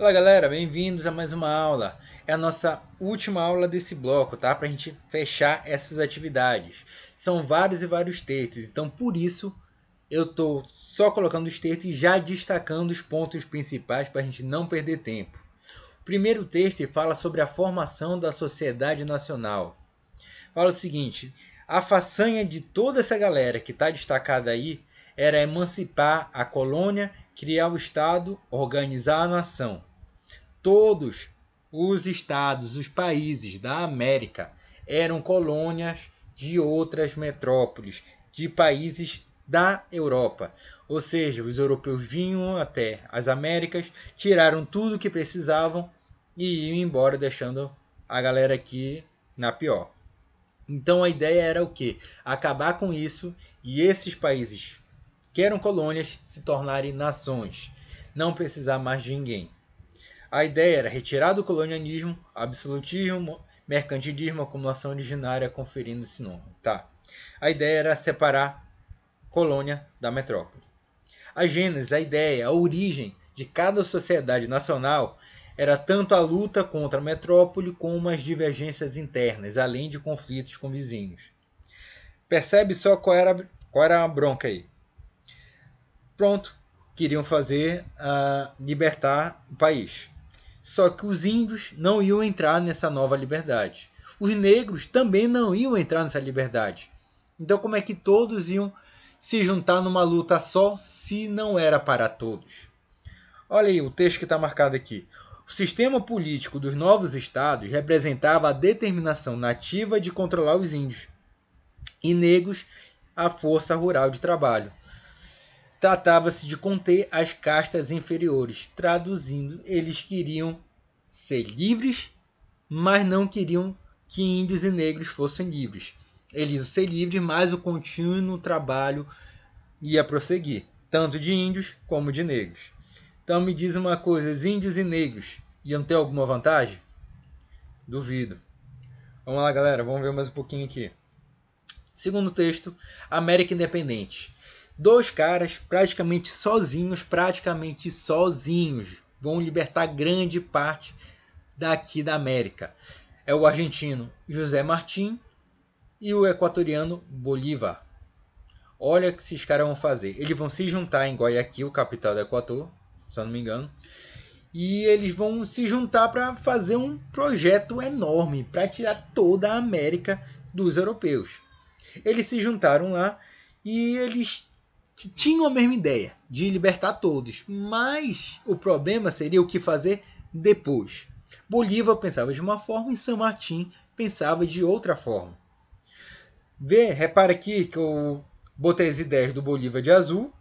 Olá galera, bem-vindos a mais uma aula. É a nossa última aula desse bloco, tá? Para a gente fechar essas atividades. São vários e vários textos, então por isso eu estou só colocando os textos e já destacando os pontos principais para a gente não perder tempo. O primeiro texto fala sobre a formação da sociedade nacional. Fala o seguinte: a façanha de toda essa galera que está destacada aí era emancipar a colônia, criar o Estado, organizar a nação. Todos os estados, os países da América eram colônias de outras metrópoles, de países da Europa. Ou seja, os europeus vinham até as Américas, tiraram tudo que precisavam e iam embora, deixando a galera aqui na pior. Então a ideia era o quê? Acabar com isso e esses países que eram colônias se tornarem nações, não precisar mais de ninguém. A ideia era retirar do colonialismo, absolutismo, mercantilismo, acumulação originária, conferindo esse nome. Tá. A ideia era separar colônia da metrópole. A gênese, a ideia, a origem de cada sociedade nacional era tanto a luta contra a metrópole como as divergências internas, além de conflitos com vizinhos. Percebe só qual era a bronca aí? Pronto, queriam fazer libertar o país. Só que os índios não iam entrar nessa nova liberdade. Os negros também não iam entrar nessa liberdade. Então, como é que todos iam se juntar numa luta só se não era para todos? Olha aí o texto que está marcado aqui. O sistema político dos novos estados representava a determinação nativa de controlar os índios e negros a força rural de trabalho. Tratava-se de conter as castas inferiores. Traduzindo, eles queriam ser livres, mas não queriam que índios e negros fossem livres. Eles iam ser livres, mas o contínuo trabalho ia prosseguir, tanto de índios como de negros. Então me diz uma coisa, os índios e negros iam ter alguma vantagem? Duvido. Vamos lá, galera, vamos ver mais um pouquinho aqui. Segundo texto, América Independente. Dois caras praticamente sozinhos, vão libertar grande parte daqui da América. É o argentino José Martí e o equatoriano Bolívar. Olha o que esses caras vão fazer. Eles vão se juntar em Guayaquil, capital do Equador, se eu não me engano. E eles vão se juntar para fazer um projeto enorme para tirar toda a América dos europeus. Eles se juntaram lá e eles tinham a mesma ideia de libertar todos, mas o problema seria o que fazer depois. Bolívar pensava de uma forma e San Martín pensava de outra forma. Repara aqui que eu botei as ideias do Bolívar de azul,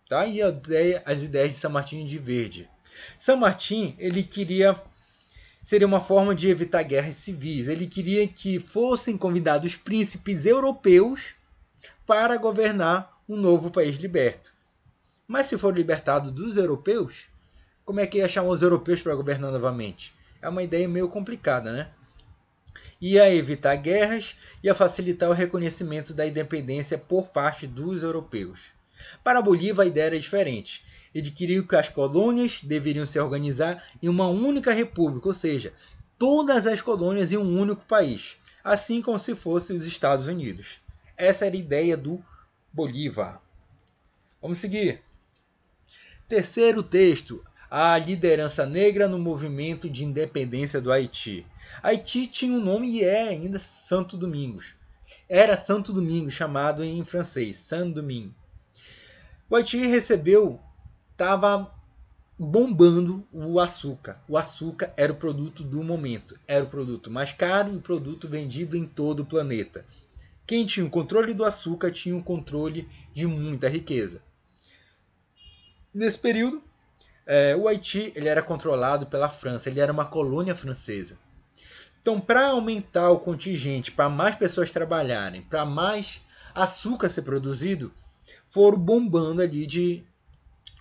tá? E as ideias de San Martín de verde. San Martín, ele queria seria uma forma de evitar guerras civis. Ele queria que fossem convidados príncipes europeus para governar um novo país liberto. Mas se for libertado dos europeus, como é que ia chamar os europeus para governar novamente? É uma ideia meio complicada, né? Ia evitar guerras e ia facilitar o reconhecimento da independência por parte dos europeus. Para Bolívar, a ideia era diferente. Ele queria que as colônias deveriam se organizar em uma única república, ou seja, todas as colônias em um único país, assim como se fossem os Estados Unidos. Essa era a ideia do Bolívar. Vamos seguir. Terceiro texto, a liderança negra no movimento de independência do Haiti. Haiti tinha um nome e é ainda Santo Domingos. Era Santo Domingos, chamado em francês, Saint-Domingue. O Haiti estava bombando o açúcar. O açúcar era o produto do momento, era o produto mais caro e o produto vendido em todo o planeta. Quem tinha o controle do açúcar tinha o controle de muita riqueza. Nesse período, o Haiti ele era controlado pela França, ele era uma colônia francesa. Então, para aumentar o contingente, para mais pessoas trabalharem, para mais açúcar ser produzido, foram bombando ali de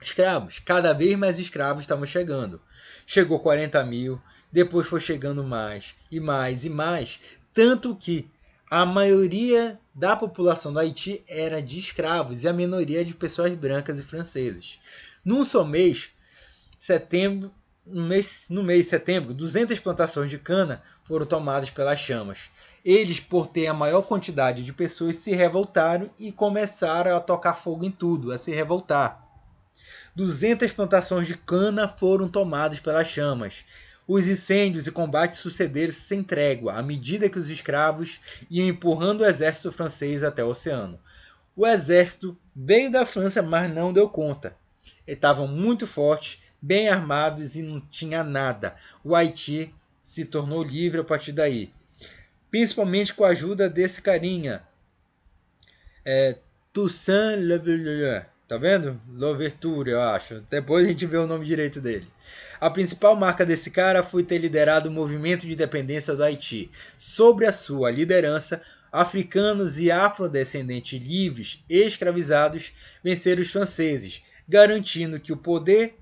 escravos. Cada vez mais escravos estavam chegando. Chegou 40 mil, depois foi chegando mais, e mais, e mais. Tanto que a maioria da população do Haiti era de escravos e a minoria de pessoas brancas e franceses. Num só mês, setembro, no mês de setembro, 200 plantações de cana foram tomadas pelas chamas. Eles, por ter a maior quantidade de pessoas, se revoltaram e começaram a tocar fogo em tudo, a se revoltar. 200 plantações de cana foram tomadas pelas chamas. Os incêndios e combates sucederam sem trégua, à medida que os escravos iam empurrando o exército francês até o oceano. O exército veio da França, mas não deu conta. Eles estavam muito fortes, bem armados e não tinha nada. O Haiti se tornou livre a partir daí. Principalmente com a ajuda desse carinha. Toussaint Louverture. Tá vendo? Louverture, eu acho. Depois a gente vê o nome direito dele. A principal marca desse cara foi ter liderado o movimento de independência do Haiti. Sobre a sua liderança, africanos e afrodescendentes livres e escravizados venceram os franceses, garantindo que o poder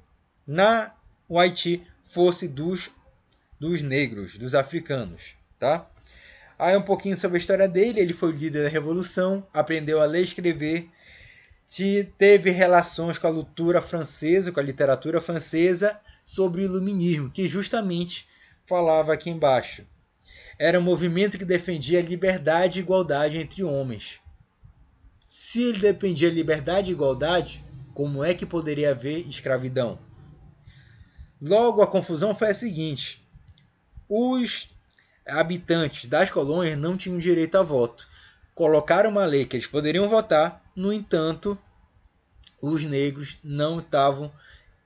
no Haiti fosse dos negros, dos africanos. Tá? Aí um pouquinho sobre a história dele. Ele foi o líder da revolução, aprendeu a ler e escrever, teve relações com a literatura francesa sobre o iluminismo, que justamente falava aqui embaixo. Era um movimento que defendia a liberdade e igualdade entre homens. Se ele defendia liberdade e igualdade, como é que poderia haver escravidão? Logo, a confusão foi a seguinte: os habitantes das colônias não tinham direito a voto. Colocaram uma lei que eles poderiam votar, no entanto, os negros não estavam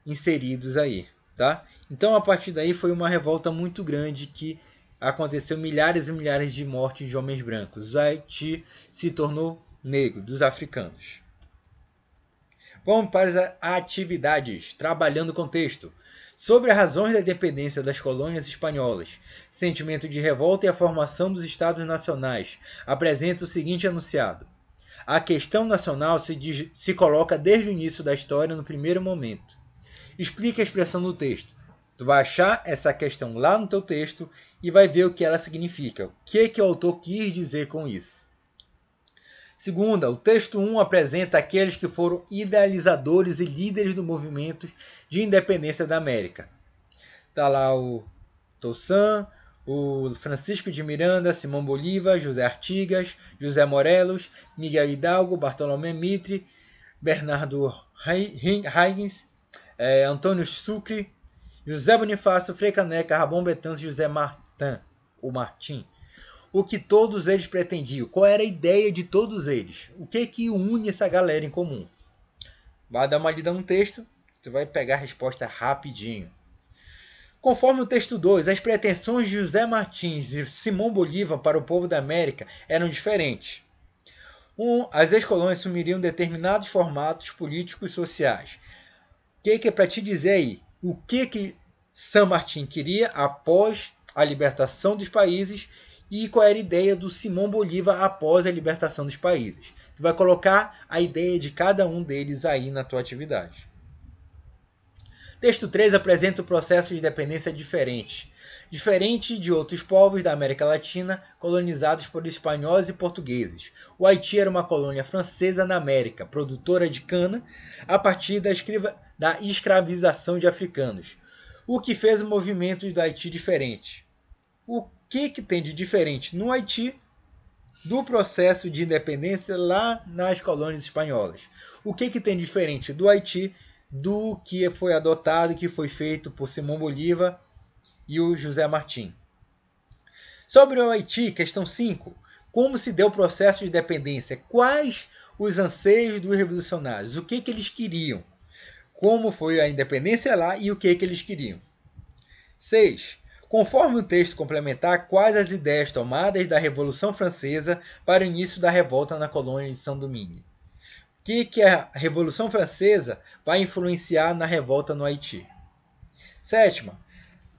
inseridos aí. Tá? Então, a partir daí, foi uma revolta muito grande que aconteceu, milhares e milhares de mortes de homens brancos. O Haiti se tornou negro, dos africanos. Vamos para as atividades, trabalhando o contexto. Sobre as razões da independência das colônias espanholas, sentimento de revolta e a formação dos estados nacionais, apresenta o seguinte enunciado. A questão nacional se coloca desde o início da história no primeiro momento. Explique a expressão do texto. Tu vai achar essa questão lá no teu texto e vai ver o que ela significa. O que o autor quis dizer com isso. Segunda, o texto 1 apresenta aqueles que foram idealizadores e líderes do movimento de independência da América. Está lá o Toussaint, o Francisco de Miranda, Simão Bolívar, José Artigas, José Morelos, Miguel Hidalgo, Bartolomé Mitre, Bernardo Higgins, Antônio Sucre, José Bonifácio, Frei Caneca, Ramon Betances e José Martim. O que todos eles pretendiam? Qual era a ideia de todos eles? O que une essa galera em comum? Vai dar uma lida no texto, você vai pegar a resposta rapidinho. Conforme o texto 2, as pretensões de José Martins e Simão Bolívar para o povo da América eram diferentes. As ex-colônias assumiriam determinados formatos políticos e sociais. O que é para te dizer aí? O que San Martín queria após a libertação dos países e qual era a ideia do Simão Bolívar após a libertação dos países. Tu vai colocar a ideia de cada um deles aí na tua atividade. Texto 3 apresenta o processo de independência diferente. Diferente de outros povos da América Latina colonizados por espanhóis e portugueses. O Haiti era uma colônia francesa na América, produtora de cana, a partir da escravização de africanos. O que fez o movimento do Haiti diferente? O que tem de diferente no Haiti do processo de independência lá nas colônias espanholas? O que tem de diferente do Haiti do que foi adotado, que foi feito por Simão Bolívar e o José Martim? Sobre o Haiti, questão 5. Como se deu o processo de independência? Quais os anseios dos revolucionários? O que eles queriam? Como foi a independência lá e o que eles queriam? 6. Conforme o texto complementar, quais as ideias tomadas da Revolução Francesa para o início da revolta na colônia de São Domingue? O que a Revolução Francesa vai influenciar na revolta no Haiti? 7.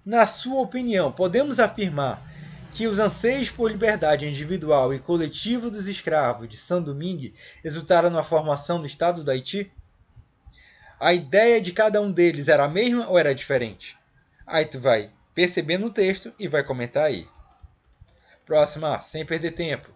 Na sua opinião, podemos afirmar que os anseios por liberdade individual e coletiva dos escravos de São Domingue resultaram na formação do Estado do Haiti? A ideia de cada um deles era a mesma ou era diferente? Aí tu vai perceber no texto e vai comentar aí. Próxima, sem perder tempo.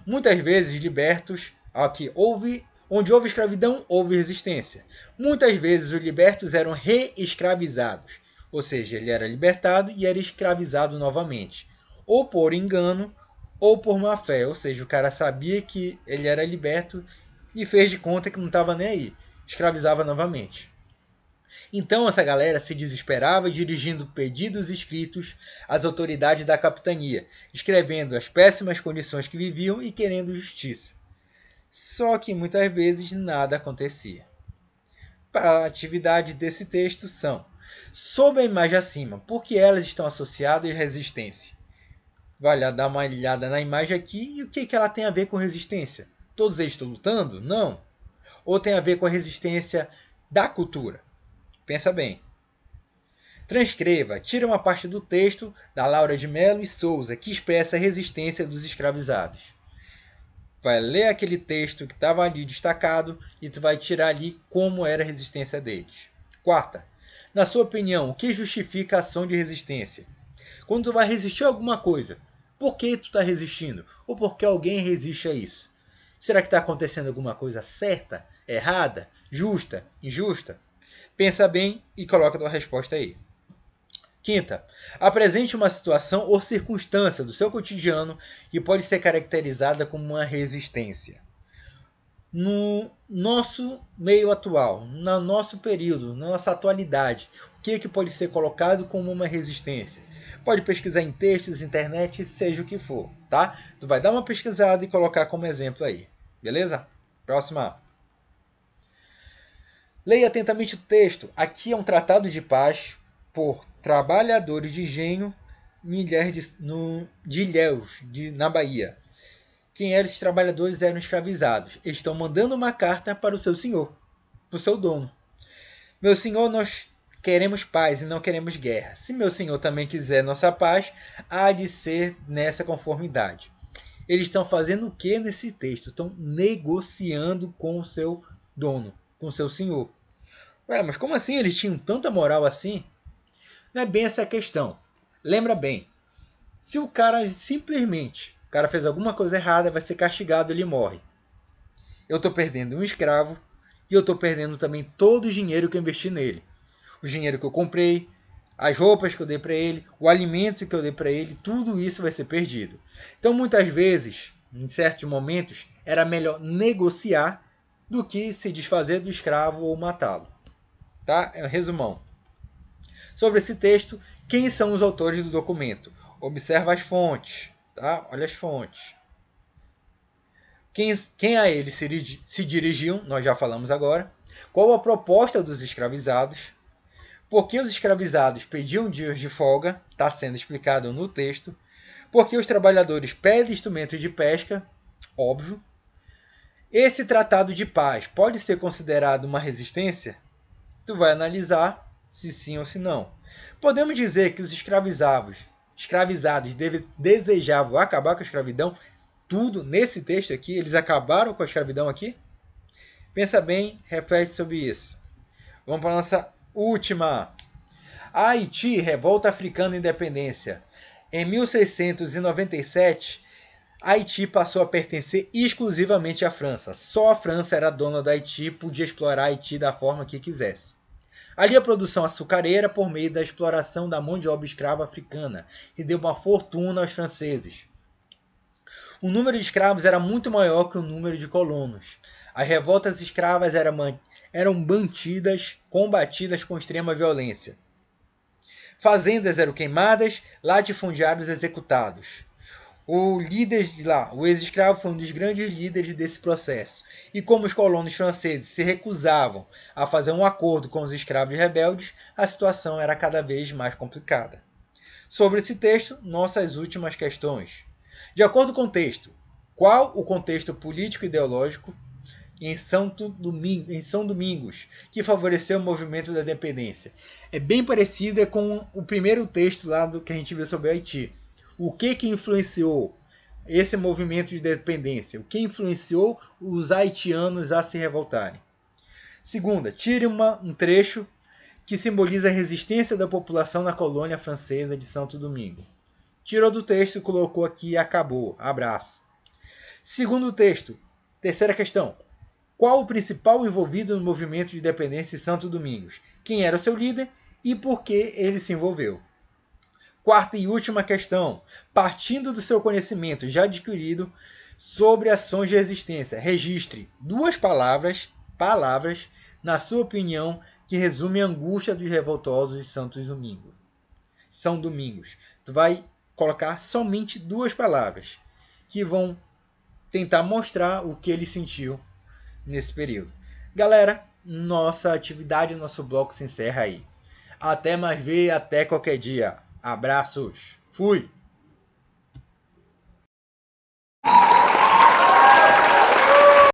Muitas vezes libertos, onde houve escravidão, houve resistência. Muitas vezes os libertos eram reescravizados. Ou seja, ele era libertado e era escravizado novamente. Ou por engano, ou por má fé. Ou seja, o cara sabia que ele era liberto e fez de conta que não estava nem aí. Escravizava novamente. Então essa galera se desesperava dirigindo pedidos escritos às autoridades da capitania, escrevendo as péssimas condições que viviam e querendo justiça. Só que muitas vezes nada acontecia. Para a atividade desse texto são: sob a imagem acima, por que elas estão associadas à resistência? Vai lá dar uma olhada na imagem aqui e o que ela tem a ver com resistência? Todos eles estão lutando? Não. Ou tem a ver com a resistência da cultura? Pensa bem. Transcreva, tira uma parte do texto da Laura de Mello e Souza que expressa a resistência dos escravizados. Vai ler aquele texto que estava ali destacado e tu vai tirar ali como era a resistência deles. Quarta, na sua opinião, o que justifica a ação de resistência? Quando tu vai resistir a alguma coisa, por que tu está resistindo? Ou por que alguém resiste a isso? Será que está acontecendo alguma coisa certa, errada, justa, injusta? Pensa bem e coloca a tua resposta aí. Quinta, apresente uma situação ou circunstância do seu cotidiano que pode ser caracterizada como uma resistência. No nosso meio atual, no nosso período, na nossa atualidade, o que pode ser colocado como uma resistência? Pode pesquisar em textos, internet, seja o que for, tá? Tu vai dar uma pesquisada e colocar como exemplo aí, beleza? Próxima. Leia atentamente o texto. Aqui é um tratado de paz por trabalhadores de engenho de Ilhéus, na Bahia. Quem eram os trabalhadores eram escravizados. Eles estão mandando uma carta para o seu senhor, para o seu dono. Meu senhor, nós queremos paz e não queremos guerra. Se meu senhor também quiser nossa paz, há de ser nessa conformidade. Eles estão fazendo o que nesse texto? Estão negociando com o seu dono, com o seu senhor. Ué, mas como assim eles tinham tanta moral assim? Não é bem essa a questão. Lembra bem, se o cara fez alguma coisa errada, vai ser castigado, ele morre. Eu estou perdendo um escravo e eu estou perdendo também todo o dinheiro que eu investi nele. O dinheiro que eu comprei, as roupas que eu dei para ele, o alimento que eu dei para ele, tudo isso vai ser perdido. Então muitas vezes, em certos momentos, era melhor negociar do que se desfazer do escravo ou matá-lo. Tá? É um resumão. Sobre esse texto, quem são os autores do documento? Observa as fontes, tá? Olha as fontes. Quem a eles se dirigiam, nós já falamos agora. Qual a proposta dos escravizados? Por que os escravizados pediam dias de folga? Está sendo explicado no texto. Por que os trabalhadores pedem instrumentos de pesca? Óbvio. Esse tratado de paz pode ser considerado uma resistência? Tu vai analisar se sim ou se não. Podemos dizer que os escravizados desejavam acabar com a escravidão? Tudo nesse texto aqui, eles acabaram com a escravidão aqui? Pensa bem, reflete sobre isso. Vamos para a nossa última. Haiti, Revolta Africana e Independência. Em 1697, Haiti passou a pertencer exclusivamente à França. Só a França era dona da Haiti e podia explorar Haiti da forma que quisesse. Ali a produção açucareira por meio da exploração da mão de obra escrava africana, que deu uma fortuna aos franceses. O número de escravos era muito maior que o número de colonos. As revoltas escravas eram combatidas com extrema violência. Fazendas eram queimadas, latifundiários executados. O líder de lá, o ex-escravo, foi um dos grandes líderes desse processo. E como os colonos franceses se recusavam a fazer um acordo com os escravos rebeldes, a situação era cada vez mais complicada. Sobre esse texto, nossas últimas questões. De acordo com o texto, qual o contexto político e ideológico em São Domingos que favoreceu o movimento da independência? É bem parecida com o primeiro texto lá do que a gente viu sobre Haiti. O que influenciou esse movimento de independência? O que influenciou os haitianos a se revoltarem? Segunda, tire um trecho que simboliza a resistência da população na colônia francesa de Santo Domingo. Tirou do texto, colocou aqui e acabou. Abraço. Segundo texto, terceira questão. Qual o principal envolvido no movimento de independência de Santo Domingos? Quem era o seu líder e por que ele se envolveu. Quarta e última questão. Partindo do seu conhecimento já adquirido sobre ações de resistência, registre 2 palavras, na sua opinião, que resume a angústia dos revoltosos de São Domingos. Tu vai colocar somente 2 palavras que vão tentar mostrar o que ele sentiu nesse período. Galera, nossa atividade, nosso bloco se encerra aí. Até mais ver, até qualquer dia. Abraços. Fui!